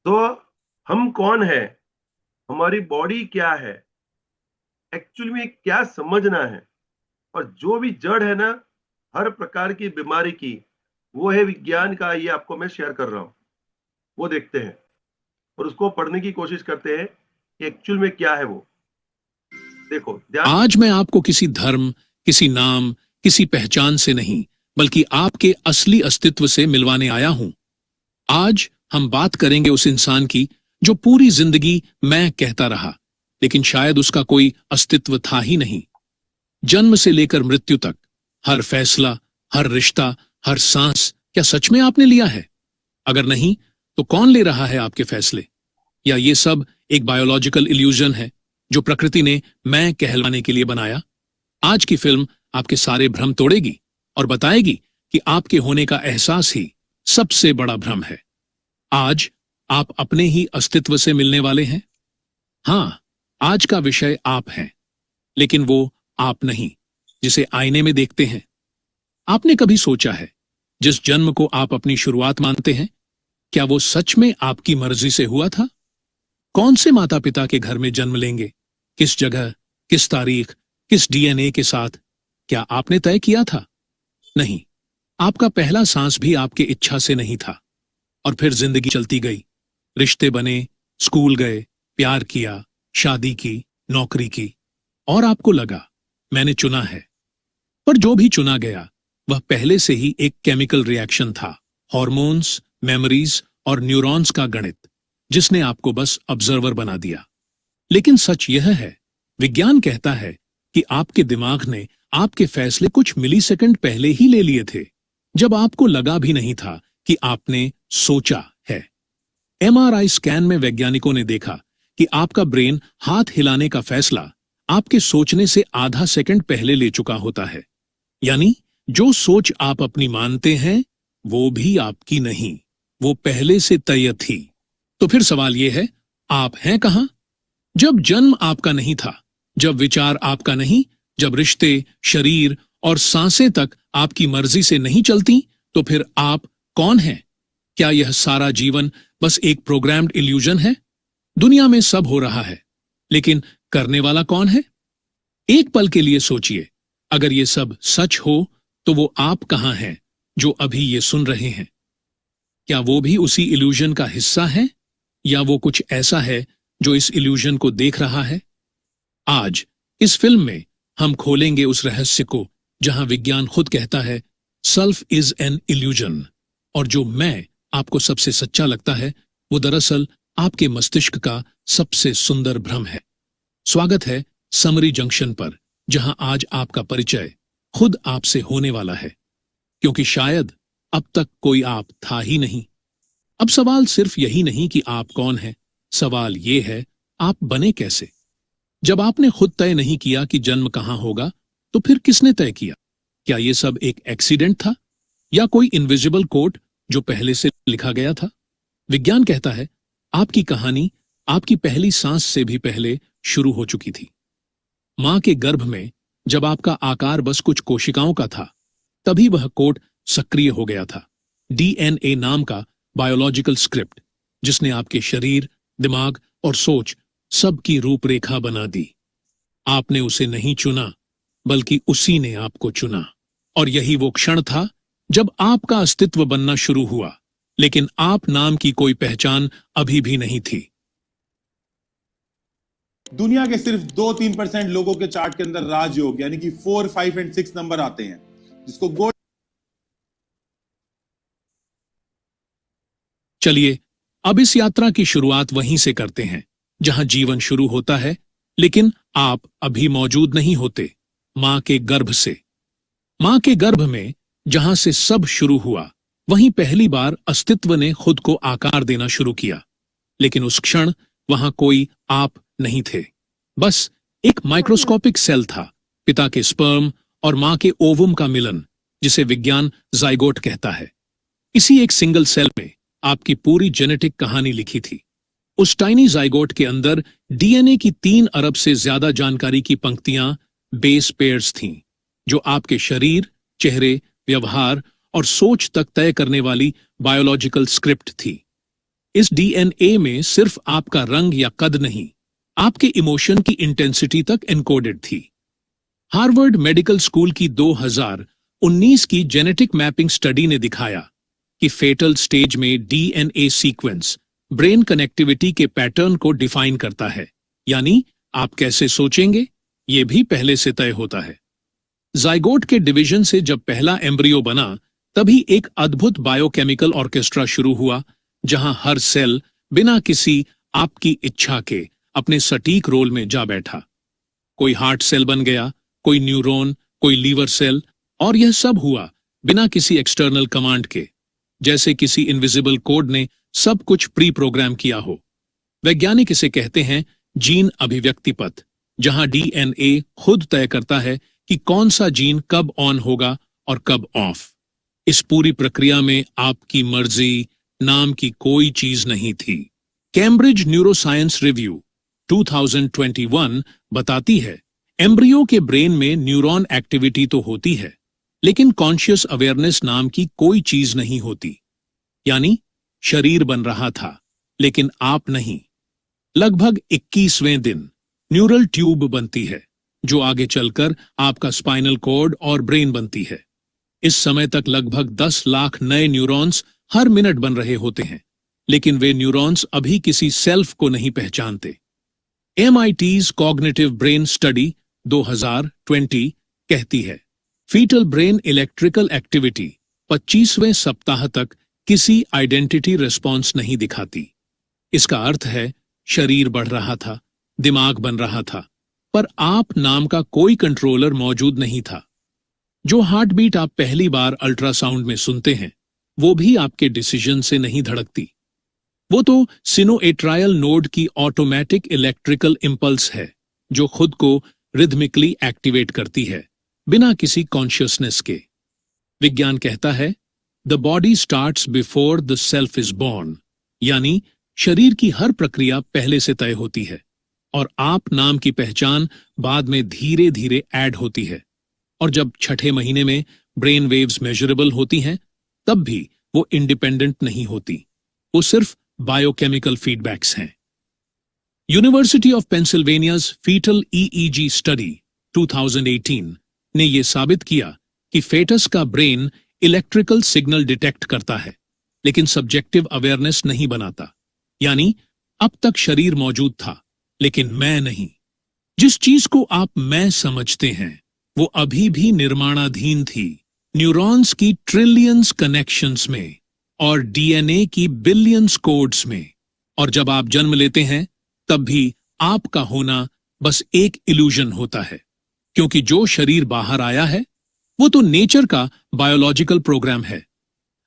तो हम कौन है, हमारी बॉडी क्या है, एक्चुअली में क्या समझना है। और जो भी जड़ है ना हर प्रकार की बीमारी की, वो है विज्ञान का। ये आपको मैं शेयर कर रहा हूं, वो देखते हैं और उसको पढ़ने की कोशिश करते हैं कि एक्चुअल में क्या है वो। देखो ध्यान। आज मैं आपको किसी धर्म, किसी नाम, किसी पहचान से नहीं, बल्कि आपके असली अस्तित्व से मिलवाने आया हूं। आज हम बात करेंगे उस इंसान की जो पूरी जिंदगी मैं कहता रहा, लेकिन शायद उसका कोई अस्तित्व था ही नहीं। जन्म से लेकर मृत्यु तक हर फैसला, हर रिश्ता, हर सांस क्या सच में आपने लिया है? अगर नहीं, तो कौन ले रहा है आपके फैसले? या ये सब एक बायोलॉजिकल इल्यूजन है जो प्रकृति ने मैं कहलवाने के लिए बनाया? आज की फिल्म आपके सारे भ्रम तोड़ेगी और बताएगी कि आपके होने का एहसास ही सबसे बड़ा भ्रम है। आज आप अपने ही अस्तित्व से मिलने वाले हैं। हां, आज का विषय आप हैं, लेकिन वो आप नहीं जिसे आईने में देखते हैं। आपने कभी सोचा है, जिस जन्म को आप अपनी शुरुआत मानते हैं, क्या वो सच में आपकी मर्जी से हुआ था? कौन से माता पिता के घर में जन्म लेंगे, किस जगह, किस तारीख, किस डीएनए के साथ, क्या आपने तय किया था? नहीं, आपका पहला सांस भी आपके इच्छा से नहीं था। और फिर जिंदगी चलती गई, रिश्ते बने, स्कूल गए, प्यार किया, शादी की, नौकरी की, और आपको लगा मैंने चुना है। पर जो भी चुना गया वह पहले से ही एक केमिकल रिएक्शन था, हॉर्मोन्स, मेमोरीज और न्यूरॉन्स का गणित, जिसने आपको बस ऑब्जर्वर बना दिया। लेकिन सच यह है, विज्ञान कहता है कि आपके दिमाग ने आपके फैसले कुछ मिलीसेकंड पहले ही ले लिए थे, जब आपको लगा भी नहीं था कि आपने सोचा है। एमआरआई स्कैन में वैज्ञानिकों ने देखा कि आपका ब्रेन हाथ हिलाने का फैसला आपके सोचने से आधा सेकंड पहले ले चुका होता है। यानी जो सोच आप अपनी मानते हैं वो भी आपकी नहीं, वो पहले से तय थी। तो फिर सवाल यह है, आप हैं कहां? जब जन्म आपका नहीं था, जब विचार आपका नहीं, जब रिश्ते, शरीर और सांसें तक आपकी मर्जी से नहीं चलती, तो फिर आप कौन हैं? क्या यह सारा जीवन बस एक प्रोग्राम्ड इल्यूजन है? दुनिया में सब हो रहा है, लेकिन करने वाला कौन है? एक पल के लिए सोचिए, अगर ये सब सच हो तो वो आप कहां हैं जो अभी ये सुन रहे हैं? क्या वो भी उसी इल्यूजन का हिस्सा है, या वो कुछ ऐसा है जो इस इल्यूजन को देख रहा है? आज इस फिल्म में हम खोलेंगे उस रहस्य को जहां विज्ञान खुद कहता है सेल्फ इज एन इल्यूजन, और जो मैं आपको सबसे सच्चा लगता है वो दरअसल आपके मस्तिष्क का सबसे सुंदर भ्रम है। स्वागत है समरी जंक्शन पर, जहां आज आपका परिचय खुद आपसे होने वाला है, क्योंकि शायद अब तक कोई आप था ही नहीं। अब सवाल सिर्फ यही नहीं कि आप कौन हैं, सवाल ये है आप बने कैसे? जब आपने खुद तय नहीं किया कि जन्म कहां होगा, तो फिर किसने तय किया? क्या यह सब एक एक्सीडेंट था, या कोई इनविजिबल कोड जो पहले से लिखा गया था? विज्ञान कहता है आपकी कहानी आपकी पहली सांस से भी पहले शुरू हो चुकी थी। मां के गर्भ में जब आपका आकार बस कुछ कोशिकाओं का था, तभी वह कोड सक्रिय हो गया था, डीएनए नाम का बायोलॉजिकल स्क्रिप्ट, जिसने आपके शरीर, दिमाग और सोच सबकी रूपरेखा बना दी। आपने उसे नहीं चुना, बल्कि उसी ने आपको चुना। और यही वो क्षण था जब आपका अस्तित्व बनना शुरू हुआ, लेकिन आप नाम की कोई पहचान अभी भी नहीं थी। दुनिया के सिर्फ 2-3% लोगों के चार्ट के अंदर राजयोग यानी कि 4, 5 एंड 6 नंबर आते हैं, जिसको गोल्ड। चलिए अब इस यात्रा की शुरुआत वहीं से करते हैं जहां जीवन शुरू होता है, लेकिन आप अभी मौजूद नहीं होते। मां के गर्भ से। मां के गर्भ में जहां से सब शुरू हुआ, वहीं पहली बार अस्तित्व ने खुद को आकार देना शुरू किया। लेकिन उस क्षण वहां कोई आप नहीं थे, बस एक माइक्रोस्कोपिक सेल था, पिता के स्पर्म और मां के ओवम का मिलन, जिसे विज्ञान जाइगोट कहता है। इसी एक सिंगल सेल में आपकी पूरी जेनेटिक कहानी लिखी थी। उस टाइनी जाइगोट के अंदर डीएनए की 3 अरब से ज्यादा जानकारी की पंक्तियां, बेस पेयर्स थीं, जो आपके शरीर, चेहरे, व्यवहार और सोच तक तय करने वाली बायोलॉजिकल स्क्रिप्ट थी। इस डीएनए में सिर्फ आपका रंग या कद नहीं, आपके इमोशन की इंटेंसिटी तक एनकोडेड थी। हार्वर्ड मेडिकल स्कूल की 2019 की जेनेटिक मैपिंग स्टडी ने दिखाया कि फेटल स्टेज में डीएनए सीक्वेंस ब्रेन कनेक्टिविटी के पैटर्न को डिफाइन करता है, यानी आप कैसे सोचेंगे ये भी पहले से तय होता है। जाइगोट के डिवीजन से जब पहला एम्ब्रियो बना, तभी एक अद्भुत बायोकेमिकल ऑर्केस्ट्रा शुरू हुआ, जहां हर सेल बिना किसी आपकी इच्छा के अपने सटीक रोल में जा बैठा। कोई हार्ट सेल बन गया, कोई न्यूरॉन, कोई लीवर सेल, और यह सब हुआ बिना किसी एक्सटर्नल कमांड के, जैसे किसी इनविजिबल कोड ने सब कुछ प्री प्रोग्राम किया हो। वैज्ञानिक इसे कहते हैं जीन अभिव्यक्ति पथ, जहां डीएनए खुद तय करता है कि कौन सा जीन कब ऑन होगा और कब ऑफ। इस पूरी प्रक्रिया में आपकी मर्जी नाम की कोई चीज नहीं थी। कैम्ब्रिज न्यूरोसाइंस रिव्यू 2021 बताती है, एम्ब्रियो के ब्रेन में न्यूरॉन एक्टिविटी तो होती है, लेकिन कॉन्शियस अवेयरनेस नाम की कोई चीज नहीं होती। यानी शरीर बन रहा था, लेकिन आप नहीं। लगभग 21वें दिन न्यूरल ट्यूब बनती है, जो आगे चलकर आपका स्पाइनल कॉर्ड और ब्रेन बनती है। इस समय तक लगभग 10 लाख नए न्यूरॉन्स हर मिनट बन रहे होते हैं, लेकिन वे न्यूरॉन्स अभी किसी सेल्फ को नहीं पहचानते। MIT's कॉग्निटिव ब्रेन स्टडी 2020 कहती है, फीटल ब्रेन इलेक्ट्रिकल एक्टिविटी 25वें सप्ताह तक किसी आइडेंटिटी रिस्पॉन्स नहीं दिखाती। इसका अर्थ है शरीर बढ़ रहा था, दिमाग बन रहा था, पर आप नाम का कोई कंट्रोलर मौजूद नहीं था। जो हार्ट बीट आप पहली अल्ट्रासाउंड अल्ट्रासाउंड में सुनते हैं, वो भी आपके डिसीजन से नहीं धड़कती। वो तो सिनोएट्रायल नोड की ऑटोमेटिक इलेक्ट्रिकल इंपल्स है, जो खुद को रिदमिकली एक्टिवेट करती है, बिना किसी कॉन्शियसनेस के। विज्ञान कहता है, the body starts before the self is born, यानी शरीर की हर प्रक्रिया पहले से तय होती है, और आप नाम की पहचान बाद में धीरे धीरे ऐड होती है। और जब छठे महीने में ब्रेन वेव्स मेजरेबल होती हैं, तब भी वो इंडिपेंडेंट नहीं होती, वो सिर्फ बायोकेमिकल फीडबैक्स हैं। University of Pennsylvania's fetal EEG study 2018 ने यह साबित किया कि फेटस का ब्रेन इलेक्ट्रिकल सिग्नल डिटेक्ट करता है, लेकिन सब्जेक्टिव अवेयरनेस नहीं बनाता। यानी अब तक शरीर मौजूद था, लेकिन मैं नहीं। जिस चीज को आप मैं समझते हैं, वो अभी भी निर्माणाधीन थी, न्यूरॉन्स की ट्रिलियंस कनेक्शंस में और डीएनए की बिलियंस कोड्स में। और जब आप जन्म लेते हैं, तब भी आपका होना बस एक इल्यूजन होता है, क्योंकि जो शरीर बाहर आया है, वो तो नेचर का बायोलॉजिकल प्रोग्राम है।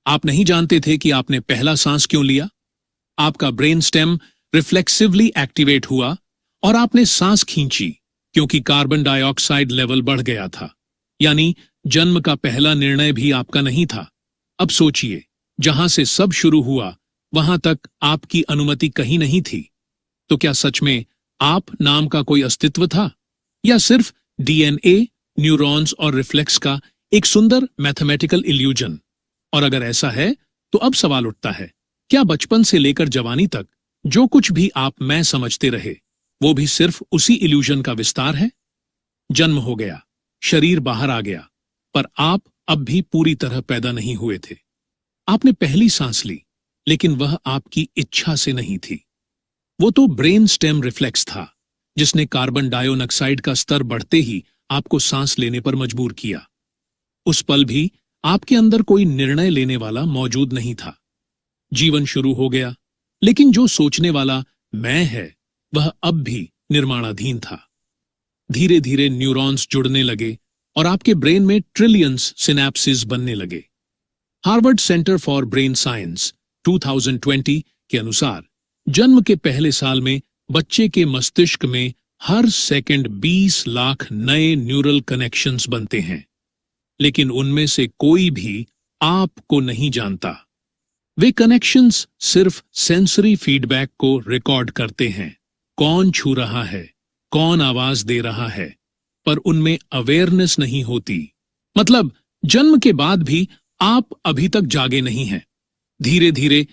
आप नहीं जानते थे कि आपने पहला सांस क्यों लिया। आपका ब्रेन स्टेम रिफ्लेक्सिवली एक्टिवेट हुआ और आपने सांस खींची, क्योंकि कार्बन डाइऑक्साइड लेवल बढ़ गया था। यानी जन्म का पहला निर्णय भी आपका नहीं था। अब सोचिए, जहां से सब शुरू हुआ, वहां तक आपकी अनुमति कहीं नहीं थी। तो क्या सच में आप नाम का कोई अस्तित्व था, या सिर्फ डीएनए, न्यूरॉन्स और रिफ्लेक्स का एक सुंदर मैथमेटिकल इल्यूजन? और अगर ऐसा है, तो अब सवाल उठता है, क्या बचपन से लेकर जवानी तक जो कुछ भी आप मैं समझते रहे, वो भी सिर्फ उसी इल्यूजन का विस्तार है? जन्म हो गया, शरीर बाहर आ गया, पर आप अब भी पूरी तरह पैदा नहीं हुए थे। आपने पहली सांस ली, लेकिन वह आपकी इच्छा से नहीं थी। वो तो ब्रेन स्टेम रिफ्लेक्स था, जिसने कार्बन डाइऑक्साइड का स्तर बढ़ते ही आपको सांस लेने पर मजबूर किया। उस पल भी आपके अंदर कोई निर्णय लेने वाला मौजूद नहीं था। जीवन शुरू हो गया, लेकिन जो सोचने वाला मैं है, वह अब भी निर्माणाधीन था। धीरे धीरे न्यूरॉन्स जुड़ने लगे और आपके ब्रेन में ट्रिलियंस सिनैप्सेस बनने लगे। Harvard centre for brain science 2020 के अनुसार जन्म के पहले साल में बच्चे के मस्तिष्क में हर सेकंड 20 लाख नए न्यूरल कनेक्शंस बनते हैं, लेकिन उनमें से कोई भी आपको नहीं जानता। वे कनेक्शंस सिर्फ सेंसरी फीडबैक को रिकॉर्ड करते हैं, कौन छू रहा है, कौन आवाज दे रहा है, पर उनमें अवेयरनेस नहीं होती। मतलब जन्म के बाद भी आप अभी तक जागे नहीं हैं। धीरे धीरे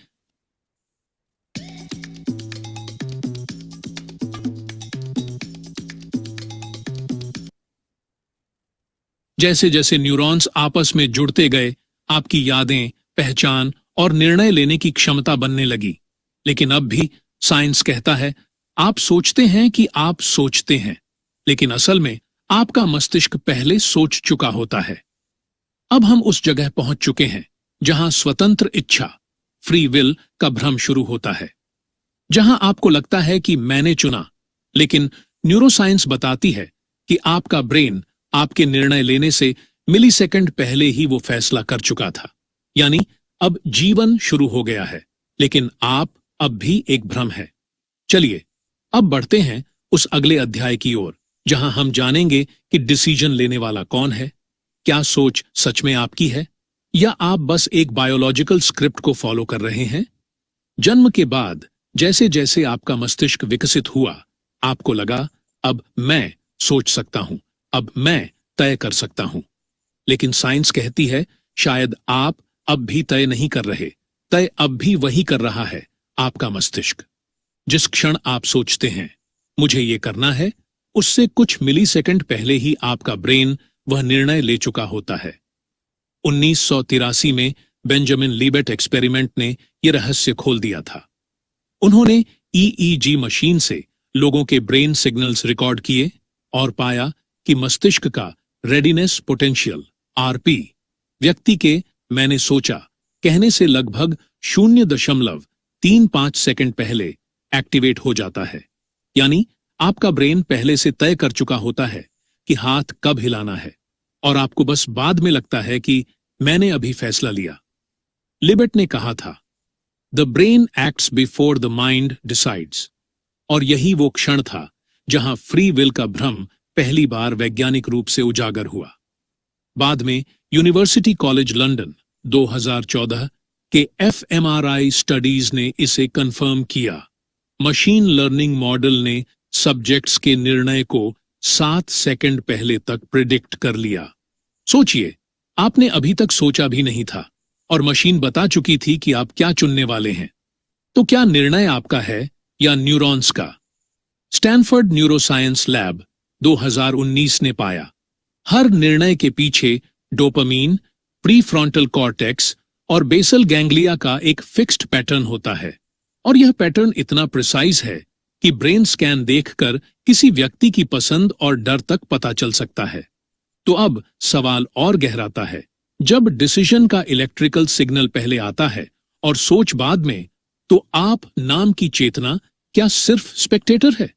जैसे जैसे न्यूरॉन्स आपस में जुड़ते गए, आपकी यादें, पहचान और निर्णय लेने की क्षमता बनने लगी। लेकिन अब भी साइंस कहता है, आप सोचते हैं कि आप सोचते हैं, लेकिन असल में आपका मस्तिष्क पहले सोच चुका होता है। अब हम उस जगह पहुंच चुके हैं जहां स्वतंत्र इच्छा, फ्री विल का भ्रम शुरू होता है, जहां आपको लगता है कि मैंने चुना, लेकिन न्यूरोसाइंस बताती है कि आपका ब्रेन आपके निर्णय लेने से मिलीसेकंड पहले ही वो फैसला कर चुका था। यानी अब जीवन शुरू हो गया है, लेकिन आप अब भी एक भ्रम है। चलिए अब बढ़ते हैं उस अगले अध्याय की ओर, जहां हम जानेंगे कि डिसीजन लेने वाला कौन है। क्या सोच सच में आपकी है, या आप बस एक बायोलॉजिकल स्क्रिप्ट को फॉलो कर रहे हैं? जन्म के बाद जैसे जैसे आपका मस्तिष्क विकसित हुआ, आपको लगा अब मैं सोच सकता हूं, अब मैं तय कर सकता हूं। लेकिन साइंस कहती है शायद आप अब भी तय नहीं कर रहे, तय अब भी वही कर रहा है, आपका मस्तिष्क। जिस क्षण आप सोचते हैं मुझे ये करना है, उससे कुछ मिलीसेकंड पहले ही आपका ब्रेन वह निर्णय ले चुका होता है। 1983 में बेंजामिन लिबेट एक्सपेरिमेंट ने यह रहस्य खोल दिया था। उन्होंने ईईजी मशीन से लोगों के ब्रेन सिग्नल्स रिकॉर्ड किए और पाया कि मस्तिष्क का रेडीनेस पोटेंशियल आरपी व्यक्ति के मैंने सोचा कहने से लगभग 0.35 सेकंड पहले एक्टिवेट हो जाता है। यानी आपका ब्रेन पहले से तय कर चुका होता है कि हाथ कब हिलाना है, और आपको बस बाद में लगता है कि मैंने अभी फैसला लिया। लिबेट ने कहा था, the brain acts before the mind decides. और यही वो क्षण था जहां फ्री विल का भ्रम पहली बार वैज्ञानिक रूप से उजागर हुआ। बाद में यूनिवर्सिटी कॉलेज लंदन 2014 के एफएमआरआई स्टडीज ने इसे कंफर्म किया। मशीन लर्निंग मॉडल ने सब्जेक्ट्स के निर्णय को 7 सेकंड पहले तक प्रिडिक्ट कर लिया। सोचिए, आपने अभी तक सोचा भी नहीं था और मशीन बता चुकी थी कि आप क्या चुनने वाले हैं। तो क्या निर्णय आपका है या न्यूरॉन्स का? स्टैनफोर्ड न्यूरोसाइंस लैब 2019 ने पाया, हर निर्णय के पीछे डोपामीन, प्रीफ्रंटल कॉर्टेक्स और बेसल गैंग्लिया का एक फिक्स्ड पैटर्न होता है। और यह पैटर्न इतना प्रिसाइज है कि ब्रेन स्कैन देखकर किसी व्यक्ति की पसंद और डर तक पता चल सकता है। तो अब सवाल और गहराता है, जब डिसीजन का इलेक्ट्रिकल सिग्नल पहले आता है और सोच बाद में, तो आप नाम की चेतना क्या सिर्फ स्पेक्टेटर है?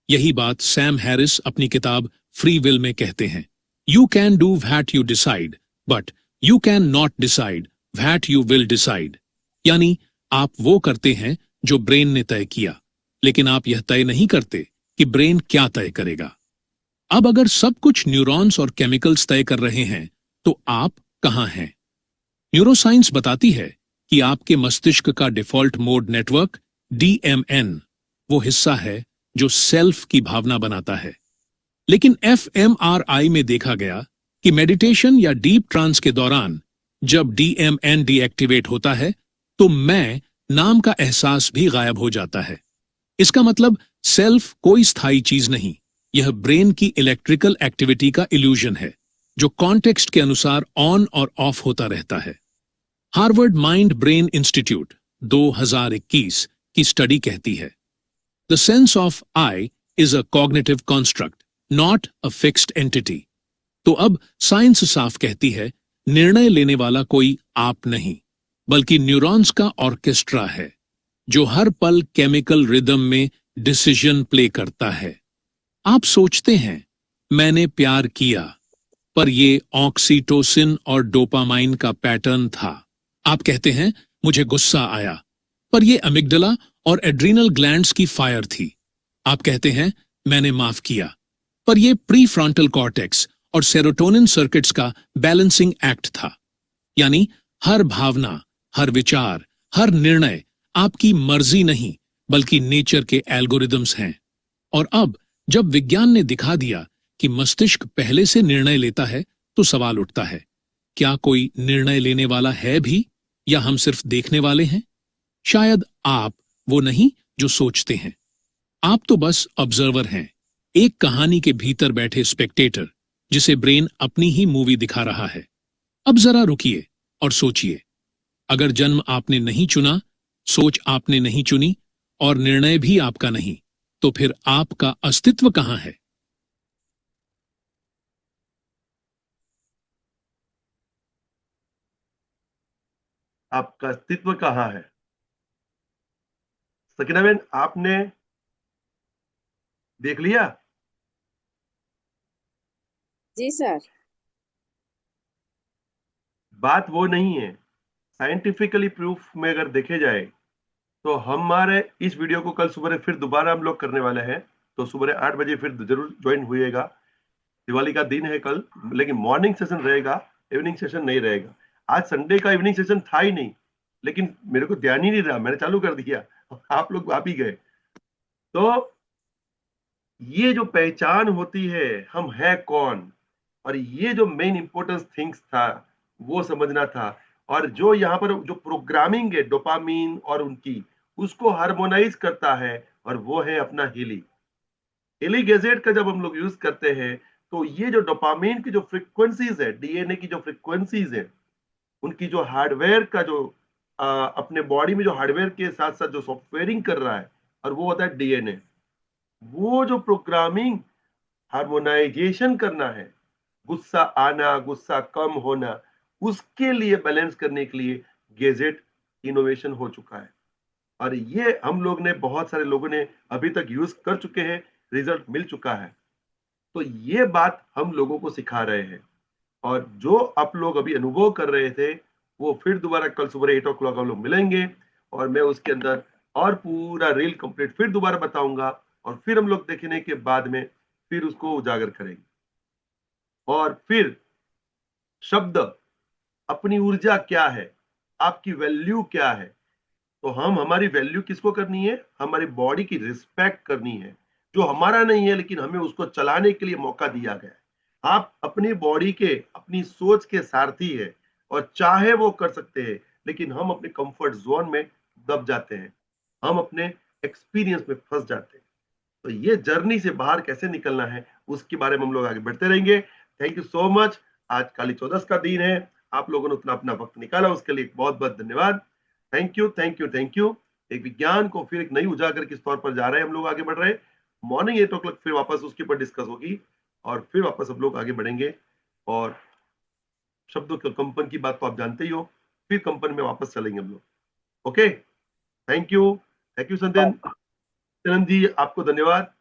यही बात सैम हैरिस अपनी किताब फ्री विल में कहते हैं। You can do what you decide, but you can not decide what you will decide. यानी आप वो करते हैं जो ब्रेन ने तय किया, लेकिन आप यह तय नहीं करते कि ब्रेन क्या तय करेगा। अब अगर सब कुछ न्यूरॉन्स और केमिकल्स तय कर रहे हैं, तो आप कहां हैं? न्यूरोसाइंस बताती है कि आपके मस्तिष्क का डिफॉल्ट मोड नेटवर्क डीएमएन वो हिस्सा है जो सेल्फ की भावना बनाता है। लेकिन एफएमआरआई में देखा गया कि मेडिटेशन या डीप ट्रांस के दौरान जब डीएमएन डीएक्टिवेट होता है, तो मैं नाम का एहसास भी गायब हो जाता है। इसका मतलब सेल्फ कोई स्थायी चीज नहीं, यह ब्रेन की इलेक्ट्रिकल एक्टिविटी का इल्यूजन है जो कॉन्टेक्स्ट के अनुसार ऑन और ऑफ होता रहता है। हार्वर्ड माइंड ब्रेन इंस्टीट्यूट 2021 की स्टडी कहती है, the sense of I is a cognitive construct, not a fixed entity. तो अब साइंस साफ कहती है, निर्णय लेने वाला कोई आप नहीं, बल्कि न्यूरॉन्स का ऑर्केस्ट्रा है जो हर पल केमिकल रिदम में डिसीजन प्ले करता है। आप सोचते हैं मैंने प्यार किया, पर ये ऑक्सीटोसिन और डोपामाइन का पैटर्न था। आप कहते हैं मुझे गुस्सा आया, पर यह अमिगडला और एड्रीनल ग्लैंड्स की फायर थी। आप कहते हैं मैंने माफ किया, पर यह प्रीफ्रंटल कॉर्टेक्स और सेरोटोनिन सर्किट्स का बैलेंसिंग एक्ट था। यानी हर भावना, हर विचार, हर निर्णय आपकी मर्जी नहीं, बल्कि नेचर के एल्गोरिदम्स हैं। और अब जब विज्ञान ने दिखा दिया कि मस्तिष्क पहले से निर्णय लेता है, तो सवाल उठता है, क्या कोई निर्णय लेने वाला है भी, या हम सिर्फ देखने वाले हैं? शायद आप वो नहीं जो सोचते हैं, आप तो बस ऑब्जर्वर हैं, एक कहानी के भीतर बैठे स्पेक्टेटर, जिसे ब्रेन अपनी ही मूवी दिखा रहा है। अब जरा रुकिए और सोचिए, अगर जन्म आपने नहीं चुना, सोच आपने नहीं चुनी और निर्णय भी आपका नहीं, तो फिर आपका अस्तित्व कहां है? आपका अस्तित्व कहाँ है? सकीना बहन, आपने देख लिया? जी सर। बात वो नहीं है। साइंटिफिकली प्रूफ में अगर देखे जाए तो हमारे इस वीडियो को कल सुबह फिर दोबारा हम लोग करने वाले हैं, तो सुबह 8 बजे फिर जरूर ज्वाइन हुइएगा। दिवाली का दिन है कल, लेकिन मॉर्निंग सेशन रहेगा, इवनिंग सेशन नहीं रहेगा। आज संडे का इवनिंग सेशन था ही नहीं, लेकिन मेरे को ध्यान ही नहीं रहा, मैंने चालू कर दिया, आप लोग आप ही गए। तो ये जो पहचान होती है, हम है कौन, और ये जो मेन इंपॉर्टेंस थिंग्स था वो समझना था। और जो यहाँ पर जो प्रोग्रामिंग है डोपामीन और उनकी, उसको हार्मोनाइज करता है, और वो है अपना हीली। हीली गैजेट का जब हम लोग यूज करते हैं, तो ये जो डोपामीन की जो फ्रीक्वेंसीज है, डीएनए की जो फ्रीक्वेंसीज है, उनकी जो हार्डवेयर का जो अपने बॉडी में जो हार्डवेयर के साथ साथ जो सॉफ्टवेयरिंग कर रहा है, और वो होता है डीएनए। वो जो प्रोग्रामिंग हार्मोनाइजेशन करना है, गुस्सा आना, गुस्सा कम होना, उसके लिए बैलेंस करने के लिए गैजेट इनोवेशन हो चुका है। और ये हम लोग ने, बहुत सारे लोगों ने अभी तक यूज कर चुके हैं, रिजल्ट मिल चुका है। तो ये बात हम लोगों को सिखा रहे हैं, और जो आप लोग अभी अनुभव कर रहे थे, वो फिर दोबारा कल सुबह 8 o'clock हम लोग मिलेंगे, और मैं उसके अंदर और पूरा रील कंप्लीट फिर दोबारा बताऊंगा, और फिर हम लोग देखने के बाद में फिर उसको उजागर करेंगे। और फिर शब्द, अपनी ऊर्जा क्या है, आपकी वैल्यू क्या है। तो हम, हमारी वैल्यू किसको करनी है? हमारी बॉडी की रिस्पेक्ट करनी है, जो हमारा नहीं है लेकिन हमें उसको चलाने के लिए मौका दिया गया है। आप अपनी बॉडी के, अपनी सोच के सारथी है, और चाहे वो कर सकते हैं, लेकिन हम अपने कंफर्ट जोन में दब जाते हैं, हम अपने एक्सपीरियंस में फंस जाते हैं। तो ये जर्नी से बाहर कैसे निकलना है, उसके बारे में हम लोग आगे बढ़ते रहेंगे। Thank you so much. आज काली चौदस का दिन है, आप लोगों ने उतना अपना वक्त निकाला, उसके लिए बहुत बहुत धन्यवाद। Thank you, thank you, thank you. एक विज्ञान को फिर एक नई उजागर के तौर पर जा रहे हैं, हम लोग आगे बढ़ रहे हैं। मॉर्निंग 8 o'clock फिर वापस उसके ऊपर डिस्कस होगी, और फिर वापस हम लोग आगे बढ़ेंगे। और शब्दों के कंपन की बात तो आप जानते ही हो, फिर कंपन में वापस चलेंगे हम लोग। Okay, thank you, thank you संदन जी, आपको धन्यवाद।